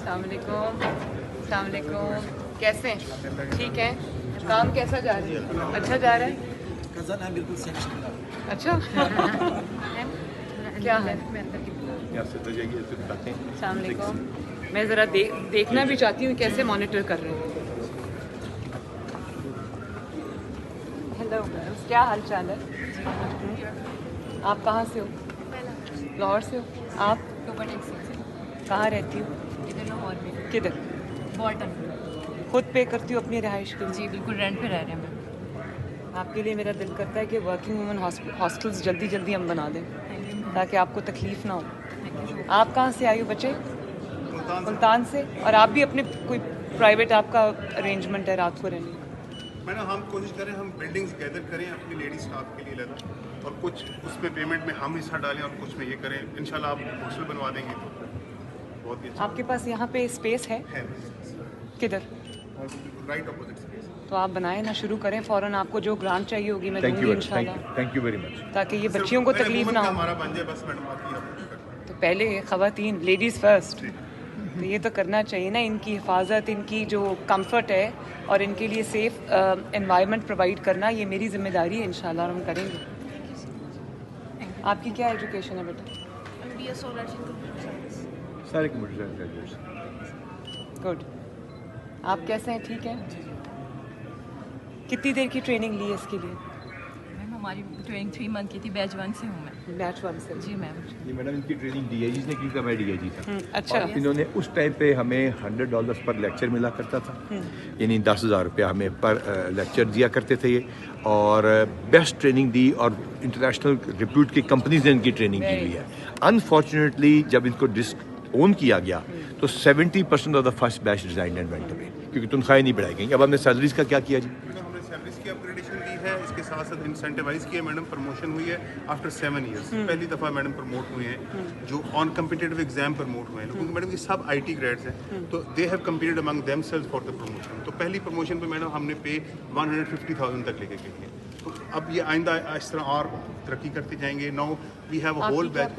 अस्सलाम वालेकुम, कैसे हैं? ठीक है। काम कैसा जा रहा है? अच्छा जा रहा है? कज़न है बिल्कुल सेक्शन। अच्छा क्या है? अस्सलाम वालेकुम। मैं ज़रा देखना भी चाहती हूँ कैसे मॉनिटर कर रहे हैं। हेलो, क्या हाल चाल है? आप कहाँ से हो? लाहौर से हो? आप कहाँ रहती हो? इधर लाहौर में किधर? बॉल्टन। खुद पे करती हो अपनी रहाइश के लिए? जी बिल्कुल, रेंट पे रह रहे हैं मैम। आपके लिए मेरा दिल करता है कि वर्किंग वुमेन हॉस्टल्स जल्दी जल्दी हम बना दें ताकि आपको तकलीफ़ ना हो। आप कहाँ से आई हो बच्चे? मुल्तान से। और आप भी अपने कोई प्राइवेट आपका अरेंजमेंट है रात को रहने का? मैडम हम कोशिश करें, हम बिल्डिंग्स गैदर करें अपनी लेडी स्टाफ के लिए लेना, और कुछ उसमें पेमेंट में हम हिस्सा डालें और कुछ में ये करें। इंशाल्लाह आप हॉस्टल बनवा देंगे तो बहुत ही अच्छा आपके पास यहाँ पे स्पेस है? है। किधर? Right opposite space. तो आप बनाएं ना, शुरू करें फ़ौरन। आपको जो ग्रांट चाहिए होगी मैं दूंगी इंशाल्लाह, थैंक यू वेरी मच। ताकि ये बच्चियों को तकलीफ ना हो। हमारा बन जाए बस मैडम, आपकी आप तो पहले ख़वातीन, लेडीज़ फर्स्ट, तो ये तो करना चाहिए ना। इनकी हिफाजत, इनकी जो कंफर्ट है और इनके लिए सेफ़ एनवायरनमेंट प्रोवाइड करना, ये मेरी ज़िम्मेदारी है। इंशाल्लाह हम करेंगे। आपकी क्या एजुकेशन है बेटा? सारे कंप्यूटर साइंस ग्रेजुएट्स। गुड। आप कैसे हैं? ठीक है। कितनी देर की ट्रेनिंग ली है इसके लिए? मैम हमारी ट्रेनिंग 3 मंथ की थी, बैच 1 से हूँ मैं। बैच 1 से? जी मैम। ये मैडम इनकी ट्रेनिंग डीआईजी ने की था, मैं डीआईजी था। अच्छा। और इन्होंने उस टाइम पे हमें $100 पर लेक्चर मिला करता था, यानी 10,000 रुपया हमें पर लेक्चर दिया करते थे ये। और बेस्ट ट्रेनिंग दी और इंटरनेशनल रिप्यूट की कंपनीज ने इनकी ट्रेनिंग की हुई है। अनफॉर्चुनेटली जब इनको ओन किया गया तो 70% of the first batch resigned and went away, क्योंकि तनख्वाहें नहीं बढ़ाई गई। अब हमने सैलरीज का क्या किया जी? हमने सैलरीज की अपग्रेडेशन की है, इसके साथ साथ इंसेंटिवाइज किया मैडम। प्रमोशन हुई है आफ्टर 7 ईयर्स, पहली दफ़ा मैडम प्रमोट हुए हैं जो ऑन कम्पिटिटिव एग्जाम प्रमोट हुए हैं। क्योंकि मैडम ये सब IT ग्रेड्स हैं, तो they have competed among themselves for the promotion. तो पहली प्रमोशन पे मैडम हमने पे 150,000 तक लेके गई है। तो अब ये आइंदा इस तरह और तरक्की करते जाएंगे। Now we have a whole batch.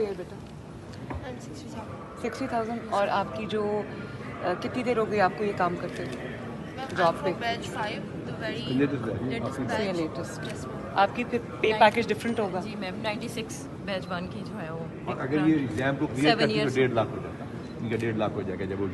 60,000। और आपकी जो कितनी देर हो गई आपको ये काम करते हुए जॉब पे? Batch 5 the very latest. Latest. आपकी फिर पे पैकेज डिफरेंट होगा? जी मैम 96 बैच 1 की जो है वो। और अगर ये एग्जाम को क्लियर 7 करती तो years। 1.5 लाख हो जाता, इनका 1.5 लाख हो जाएगा जब वो